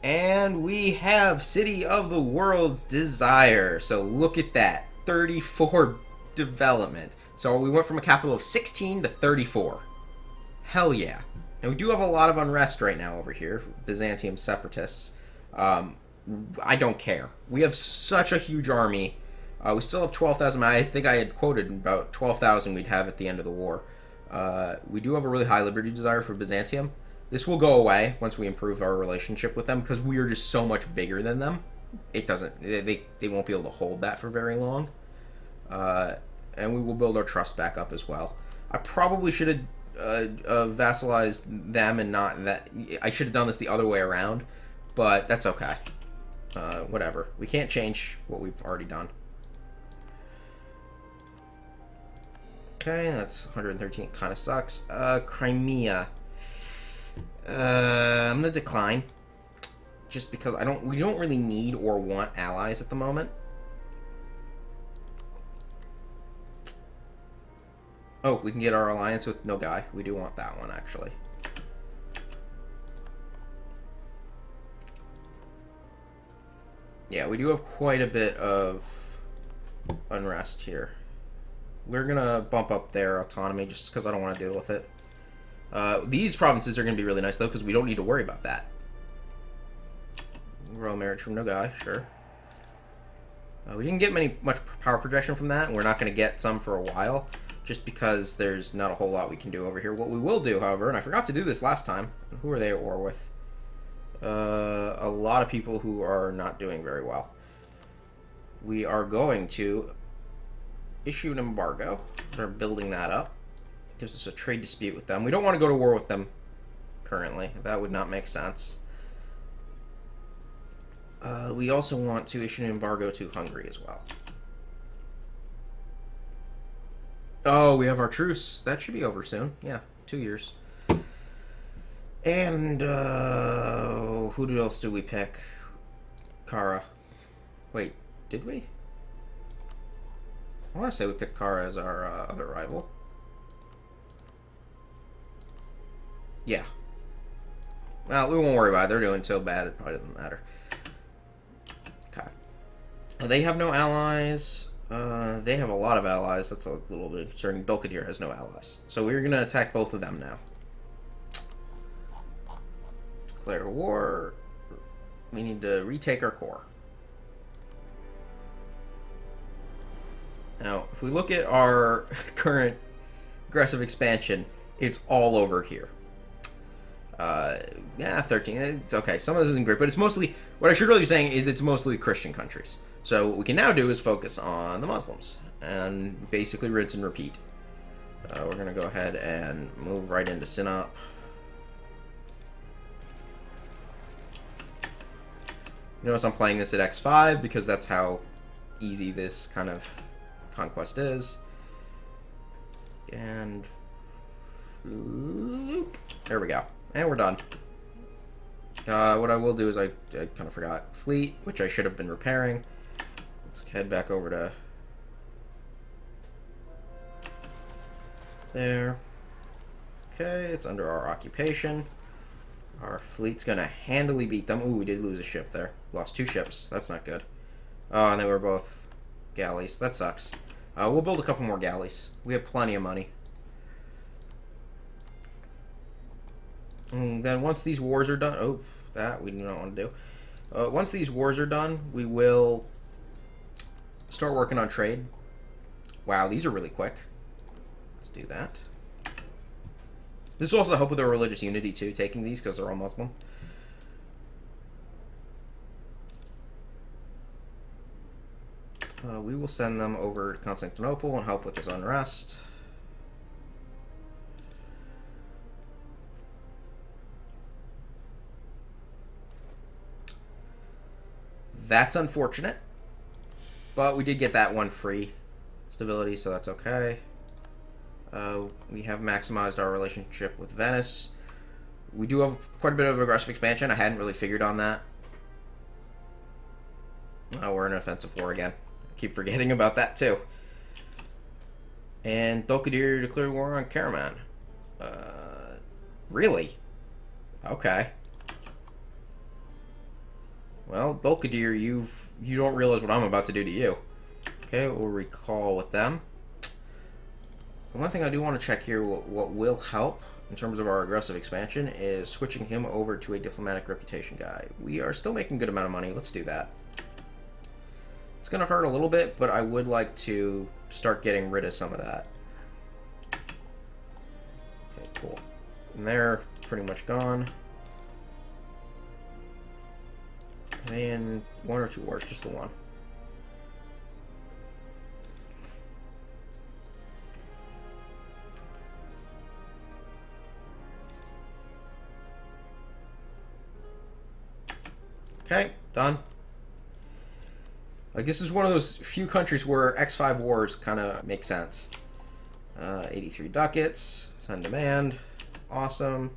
And we have City of the World's Desire. So look at that. 34 development. So we went from a capital of 16 to 34. Hell yeah. Now we do have a lot of unrest right now over here. Byzantium separatists. I don't care. We have such a huge army. We still have 12,000. I think I had quoted about 12,000 we'd have at the end of the war. We do have a really high liberty desire for Byzantium. This will go away once we improve our relationship with them because we are just so much bigger than them. It doesn't. They won't be able to hold that for very long. And we will build our trust back up as well. I probably should have vassalized them and not that. I should have done this the other way around, but that's okay. Whatever. We can't change what we've already done. Okay, that's 113. Kind of sucks. Crimea. I'm gonna decline, just because we don't really need or want allies at the moment. Oh, we can get our alliance with Nogai. We do want that one, actually. Yeah, we do have quite a bit of unrest here. We're gonna bump up their autonomy just because I don't want to deal with it. These provinces are going to be really nice, though, because we don't need to worry about that. Royal marriage from Nogai, sure. We didn't get much power projection from that, and we're not going to get some for a while, just because there's not a whole lot we can do over here. What we will do, however, and I forgot to do this last time, who are they at war with? A lot of people who are not doing very well. We are going to issue an embargo. We're building that up. Gives us a trade dispute with them. We don't want to go to war with them currently. That would not make sense. We also want to issue an embargo to Hungary as well. Oh, we have our truce. That should be over soon. Yeah, 2 years. And who else did we pick? Kara. Wait, did we? I want to say we picked Kara as our other rival. Yeah. Well, we won't worry about it. They're doing so bad, it probably doesn't matter. Okay. They have no allies. They have a lot of allies. That's a little bit concerning. Belkadir has no allies. So we're going to attack both of them now. Declare war. We need to retake our core. Now, if we look at our current aggressive expansion, it's all over here. Yeah, 13. It's okay. Some of this isn't great, but it's mostly, what I should really be saying is it's mostly Christian countries. So what we can now do is focus on the Muslims and basically rinse and repeat. We're going to go ahead and move right into Sinop. Notice I'm playing this at X5 because that's how easy this kind of conquest is. And there we go. And we're done. What I will do is I kind of forgot fleet, which I should have been repairing. Let's head back over to there. Okay, it's under our occupation. Our fleet's gonna handily beat them. Ooh, we did lose a ship there. Lost 2 ships. That's not good. Oh, and they were both galleys. That sucks. We'll build a couple more galleys. We have plenty of money. And then once these wars are done... Oh, that we do not want to do. Once these wars are done, we will start working on trade. Wow, these are really quick. Let's do that. This will also help with our religious unity, too, taking these, because they're all Muslim. We will send them over to Constantinople and help with this unrest. That's unfortunate, but we did get that one free stability, so that's okay. We have maximized our relationship with Venice. We do have quite a bit of aggressive expansion. I hadn't really figured on that. We're in an offensive war again. I keep forgetting about that too. And Dolkadir declared war on Karaman. Really? Okay. Well, Dolkadir, you don't realize what I'm about to do to you. Okay, we'll recall with them. The one thing I do want to check here, what will help in terms of our aggressive expansion, is switching him over to a diplomatic reputation guy. We are still making a good amount of money. Let's do that. It's going to hurt a little bit, but I would like to start getting rid of some of that. Okay, cool. And they're pretty much gone. And 1 or 2 wars, just the one. Okay, done. Like, this is one of those few countries where X5 wars kind of make sense. 83 ducats, send demand, awesome.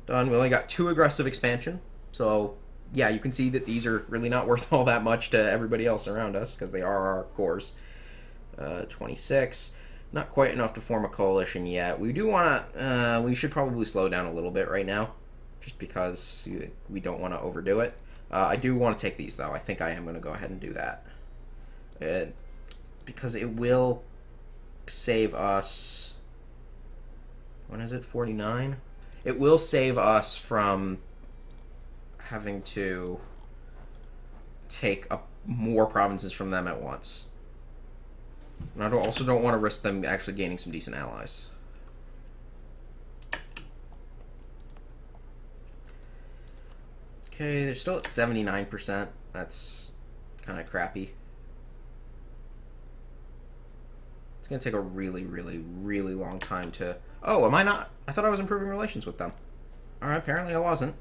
Done. We only got 2 aggressive expansion, so yeah, you can see that these are really not worth all that much to everybody else around us, because they are our cores. 26. Not quite enough to form a coalition yet. We do want to, we should probably slow down a little bit right now, just because we don't want to overdo it. I do want to take these, though. I think I am going to go ahead and do that. Because it will save us... When is it? 49? It will save us from having to take up more provinces from them at once. And I also don't want to risk them actually gaining some decent allies. Okay, they're still at 79%. That's kind of crappy. It's going to take a really, really, really long time to... Oh, am I not? I thought I was improving relations with them. Alright, apparently I wasn't.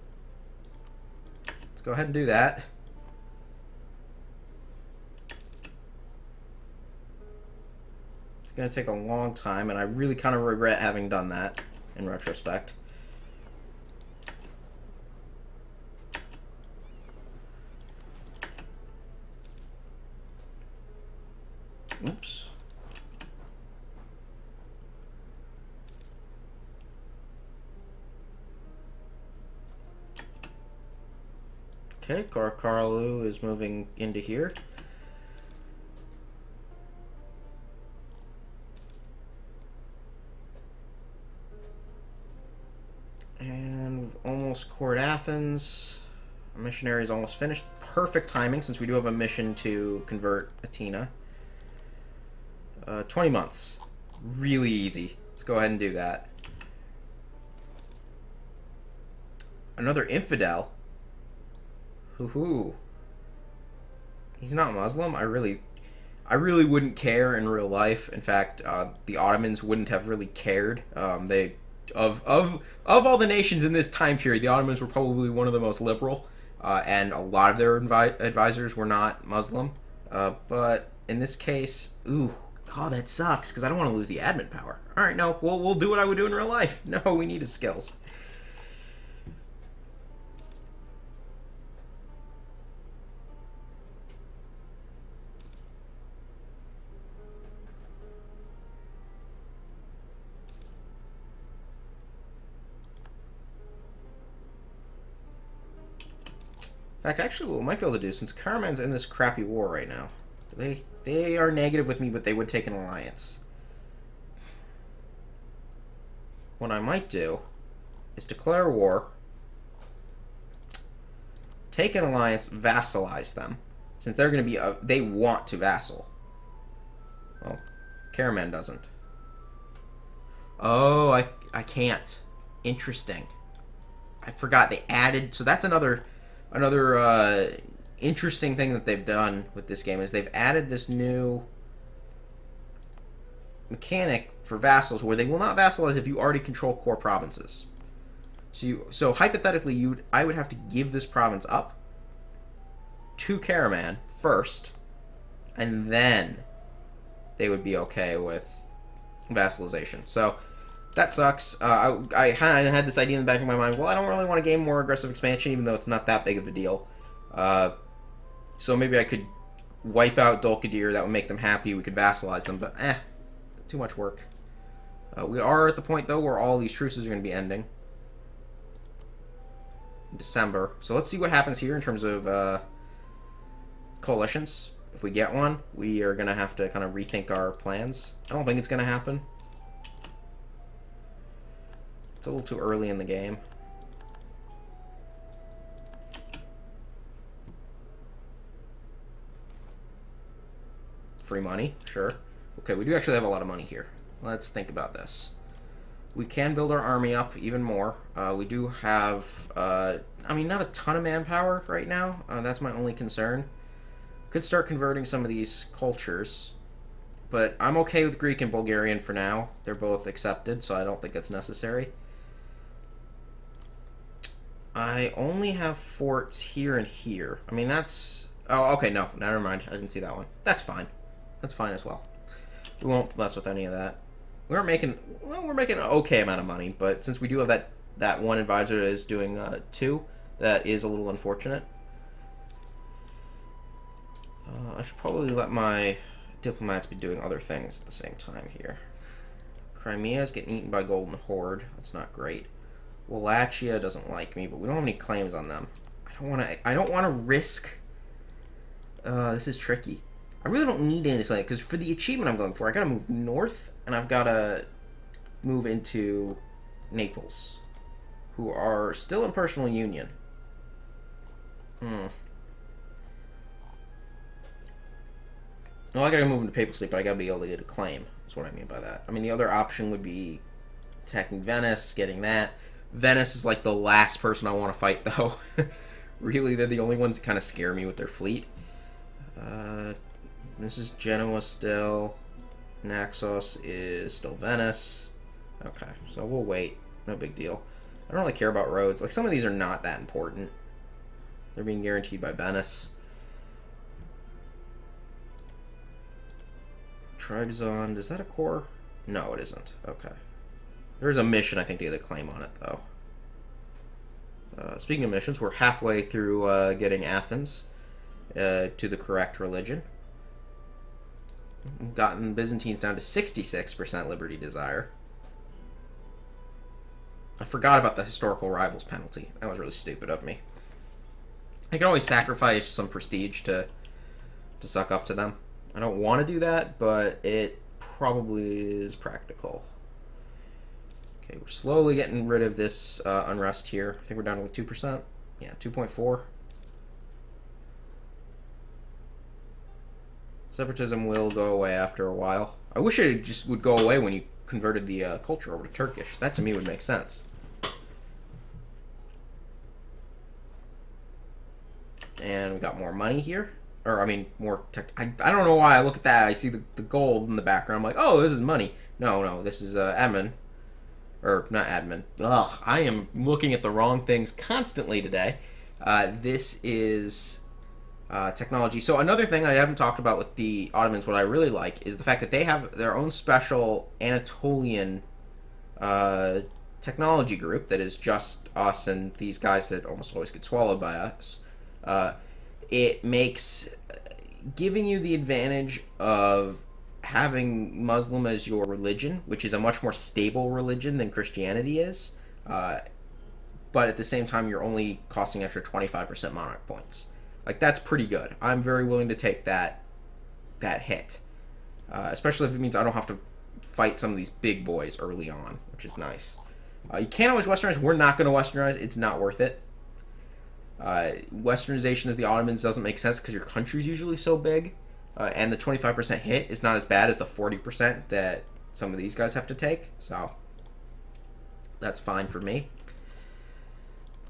Let's go ahead and do that. It's going to take a long time, and I really kind of regret having done that in retrospect. Oops. Okay, Karlu is moving into here. And we've almost cored Athens. Our missionary is almost finished. Perfect timing, since we do have a mission to convert Athena. 20 months. Really easy. Let's go ahead and do that. Another infidel. Hoo-hoo. He's not Muslim. I really wouldn't care in real life. In fact, the Ottomans wouldn't have really cared. Of all the nations in this time period, the Ottomans were probably one of the most liberal, and a lot of their advisors were not Muslim. But in this case, ooh. Oh, that sucks, because I don't want to lose the admin power. Alright, no, we'll do what I would do in real life. No, we need his skills. In fact, actually, what we might be able to do, since Karaman's in this crappy war right now, they are negative with me, but they would take an alliance. What I might do is declare war, take an alliance, vassalize them, since they're going to be they want to vassal. Well, Karaman doesn't. Oh, I can't. Interesting. I forgot they added. So that's another interesting thing that they've done with this game, is they've added this new mechanic for vassals where they will not vassalize if you already control core provinces. So hypothetically, I would have to give this province up to Karaman first, and then they would be okay with vassalization. So that sucks. I kind of had this idea in the back of my mind. Well, I don't really want to gain more aggressive expansion, even though it's not that big of a deal. So maybe I could wipe out Dolkadir. That would make them happy. We could vassalize them, but too much work. We are at the point, though, where all these truces are going to be ending. in December. So let's see what happens here in terms of coalitions. If we get one, we are going to have to kind of rethink our plans. I don't think it's going to happen. It's a little too early in the game. Free money, sure. Okay, we do actually have a lot of money here. Let's think about this. We can build our army up even more. We do have, I mean, not a ton of manpower right now. That's my only concern. Could start converting some of these cultures. But I'm okay with Greek and Bulgarian for now. They're both accepted, so I don't think that's necessary. I only have forts here and here. I mean, that's... Oh, okay, no, never mind. I didn't see that one. That's fine. That's fine as well. We won't mess with any of that. We're making an okay amount of money, but since we do have that one advisor that is doing 2, that is a little unfortunate. I should probably let my diplomats be doing other things at the same time here. Crimea is getting eaten by Golden Horde. That's not great. Wallachia doesn't like me, but we don't have any claims on them. I don't want to risk. This is tricky. I really don't need any of this land, because for the achievement I'm going for, I gotta move north, and I've gotta move into Naples, who are still in personal union. Well, I gotta move into Papal State, but I gotta be able to get a claim. That's what I mean by that. I mean, the other option would be attacking Venice, getting that. Venice is like the last person I want to fight, though. Really, they're the only ones that kind of scare me with their fleet. This is Genoa still. Naxos is still Venice. Okay, so we'll wait. No big deal. I don't really care about roads. Like, some of these are not that important. They're being guaranteed by Venice. Trebizond, is that a core? No, it isn't. Okay. There's a mission, I think, to get a claim on it, though. Speaking of missions, we're halfway through getting Athens to the correct religion. We've gotten Byzantines down to 66% liberty desire. I forgot about the historical rivals penalty. That was really stupid of me. I can always sacrifice some prestige to suck up to them. I don't want to do that, but it probably is practical. Okay, we're slowly getting rid of this unrest here. I think we're down to like 2%. Yeah, 2.4. Separatism will go away after a while. I wish it just would go away when you converted the culture over to Turkish. That to me would make sense. And we got more money here. Or, I mean, more tech. I don't know why I look at that. I see the gold in the background. I'm like, oh, this is money. No, this is admin. Or, not admin. Ugh, I am looking at the wrong things constantly today. This is technology. So another thing I haven't talked about with the Ottomans, what I really like, is the fact that they have their own special Anatolian technology group that is just us and these guys that almost always get swallowed by us. It makes giving you the advantage of having Muslim as your religion, which is a much more stable religion than Christianity is, but at the same time you're only costing extra 25% monarch points. Like, that's pretty good. I'm very willing to take that hit, especially if it means I don't have to fight some of these big boys early on, which is nice. You can't always westernize. We're not going to westernize. It's not worth it. Westernization of the Ottomans doesn't make sense because your country's usually so big, and the 25% hit is not as bad as the 40% that some of these guys have to take, so that's fine for me.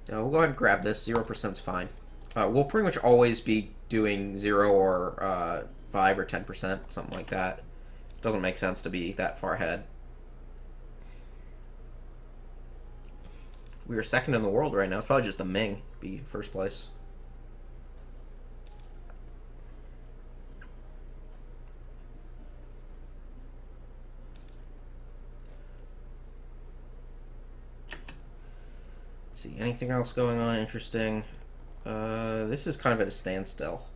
We'll go ahead and grab this. 0% is fine. We'll pretty much always be doing 0 or 5 or 10%, something like that. It doesn't make sense to be that far ahead. We are second in the world right now. It's probably just the Ming be first place. Let's see, anything else going on interesting? This is kind of at a standstill.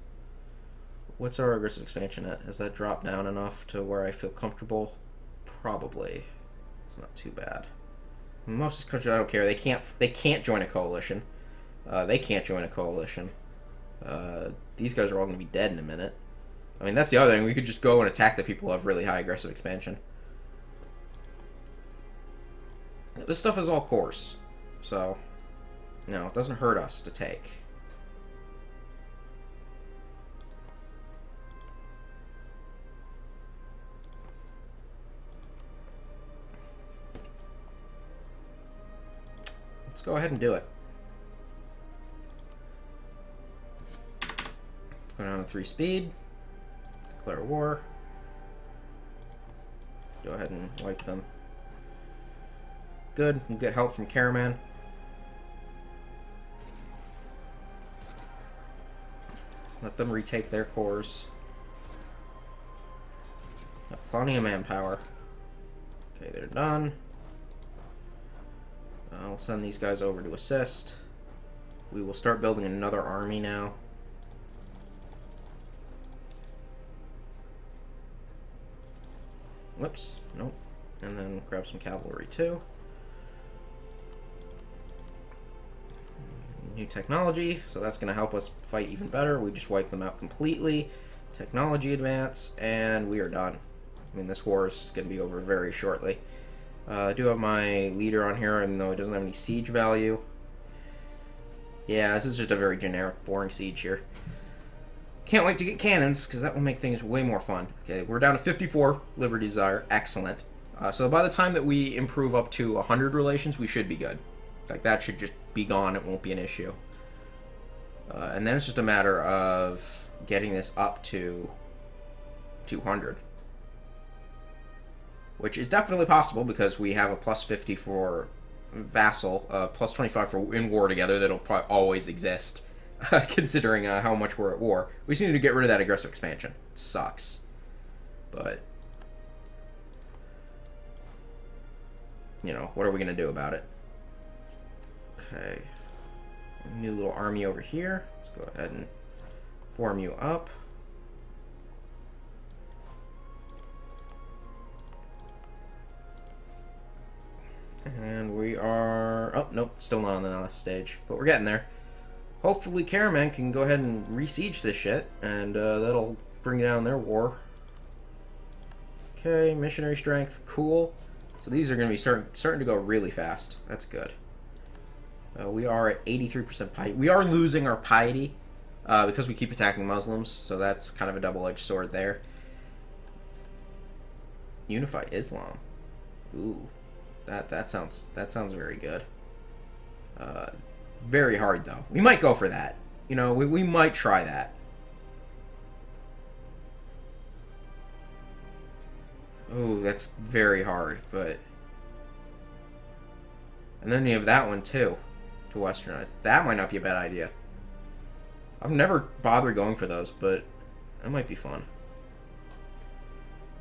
What's our aggressive expansion at? Has that dropped down enough to where I feel comfortable? Probably. It's not too bad. Most of these countries I don't care. They can't join a coalition. They can't join a coalition. These guys are all going to be dead in a minute. I mean, that's the other thing. We could just go and attack the people who have really high aggressive expansion. This stuff is all coarse. So, no, it doesn't hurt us to take. Let's go ahead and do it. Go down to 3 speed. Declare war. Go ahead and wipe them. Good. We'll get help from Caraman. Let them retake their cores. Got plenty of manpower. Okay, they're done. I'll send these guys over to assist. We will start building another army now. Whoops, nope. And then grab some cavalry too. New technology, so that's going to help us fight even better. We just wipe them out completely. Technology advance, and we are done. I mean, this war is going to be over very shortly. I do have my leader on here, even though he doesn't have any siege value. Yeah, this is just a very generic, boring siege here. Can't wait to get cannons, because that will make things way more fun. Okay, we're down to 54 Liberty Desire. Excellent. So by the time that we improve up to 100 relations, we should be good. Like, that should just be gone. It won't be an issue. And then it's just a matter of getting this up to 200. Which is definitely possible, because we have a plus 50 for vassal, plus 25 for in war together. That'll probably always exist. Considering how much we're at war. We just need to get rid of that aggressive expansion. It sucks. But, you know, what are we going to do about it? Okay. New little army over here. Let's go ahead and form you up. And we are... Oh, nope. Still not on the last stage. But we're getting there. Hopefully Caraman can go ahead and re-siege this shit, and that'll bring down their war. Okay, missionary strength, cool. So these are going to be starting to go really fast. That's good. We are at 83% piety. We are losing our piety because we keep attacking Muslims, so that's kind of a double-edged sword there. Unify Islam. Ooh, that sounds very good. Very hard, though. We might go for that. You know, we might try that. Ooh, that's very hard, but... And then you have that one, too, to westernize. That might not be a bad idea. I've never bothered going for those, but that might be fun.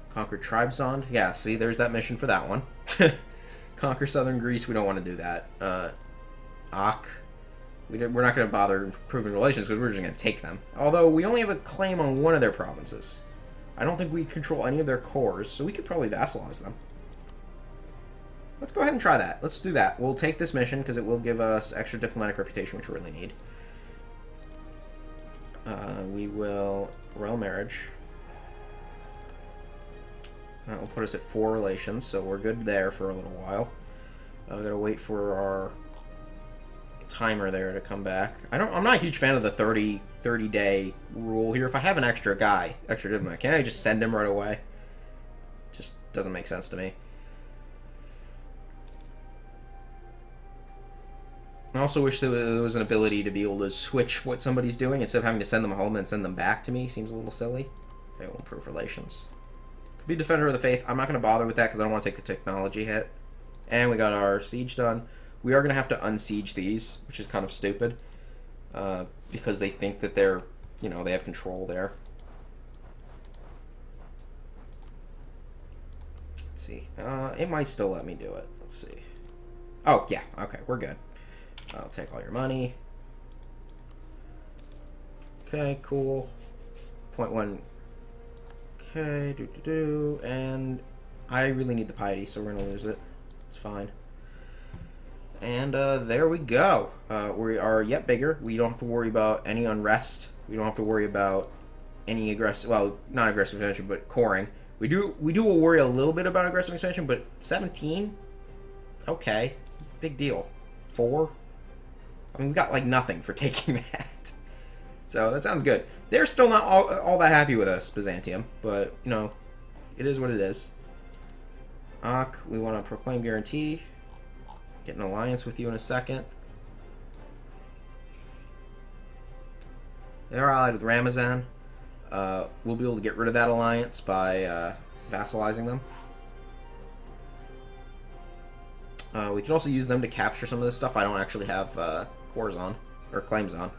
Conquer Tribesond. Yeah, see, there's that mission for that one. Conquer southern Greece. We don't want to do that. Ak. We're not going to bother improving relations because we're just going to take them. Although we only have a claim on one of their provinces. I don't think we control any of their cores, so we could probably vassalize them. Let's go ahead and try that. Let's do that. We'll take this mission because it will give us extra diplomatic reputation, which we really need. We will royal marriage. That will put us at 4 relations, so we're good there for a little while. I've got to wait for our timer there to come back. I'm not a huge fan of the 30-day rule here. If I have an extra diplomat, can't I just send him right away? Just doesn't make sense to me. I also wish there was an ability to be able to switch what somebody's doing instead of having to send them home and send them back to me. Seems a little silly. Okay, we'll improve relations. Could be Defender of the Faith. I'm not going to bother with that because I don't want to take the technology hit. And we got our siege done. We are going to have to unsiege these, which is kind of stupid. Because they think that they're, you know, they have control there. Let's see. It might still let me do it. Let's see. Oh, yeah. Okay, we're good. I'll take all your money. Okay, cool. 0.1. Okay, and I really need the piety, so we're going to lose it. It's fine. And there we go. We are yet bigger. We don't have to worry about any unrest. We don't have to worry about any aggressive, well, not aggressive expansion, but coring. We do worry a little bit about aggressive expansion, but 17? Okay. Big deal. 4? I mean, we got like nothing for taking that. So that sounds good. They're still not all that happy with us, Byzantium, but, you know, it is what it is. We want to proclaim guarantee. Get an alliance with you in a second. They're allied with Ramazan. We'll be able to get rid of that alliance by vassalizing them. We can also use them to capture some of this stuff I don't actually have cores on, or claims on.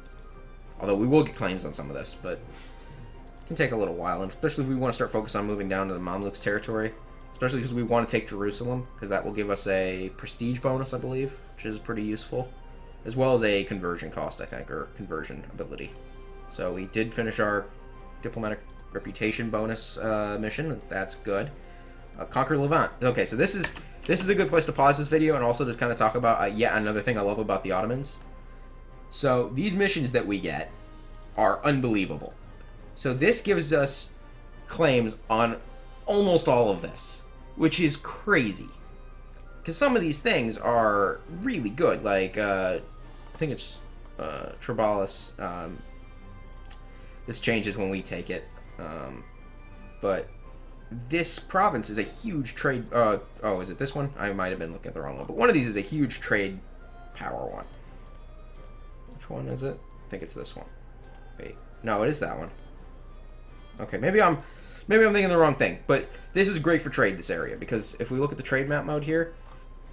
Although we will get claims on some of this, but it can take a little while, and especially if we want to start focusing on moving down to the Mamluks territory. Especially because we want to take Jerusalem, because that will give us a prestige bonus, I believe, which is pretty useful. As well as a conversion cost, I think, or conversion ability. So we did finish our diplomatic reputation bonus mission. That's good. Conquer Levant. Okay, so this is a good place to pause this video and also to kind of talk about yet another thing I love about the Ottomans. So these missions that we get are unbelievable. So this gives us claims on almost all of this, which is crazy. Because some of these things are really good. Like, I think it's Tribalus. This changes when we take it. But this province is a huge trade... oh, is it this one? I might have been looking at the wrong one. But one of these is a huge trade power one. Which one is it? I think it's this one. Wait. No, it is that one. Okay, maybe I'm thinking the wrong thing. But this is great for trade, this area. Because if we look at the trade map mode here,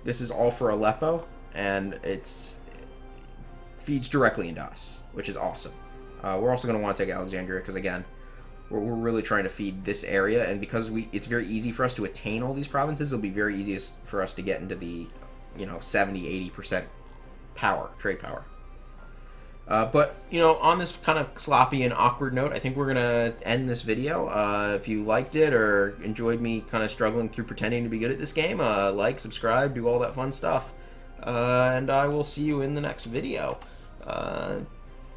this is all for Aleppo. And it feeds directly into us, which is awesome. We're also going to want to take Alexandria because, again, we're really trying to feed this area. And because it's very easy for us to attain all these provinces, it'll be very easy for us to get into the, 70-80% power, trade power. But, on this kind of sloppy and awkward note, I think we're going to end this video. If you liked it or enjoyed me kind of struggling through pretending to be good at this game, like, subscribe, do all that fun stuff. And I will see you in the next video.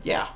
Yeah.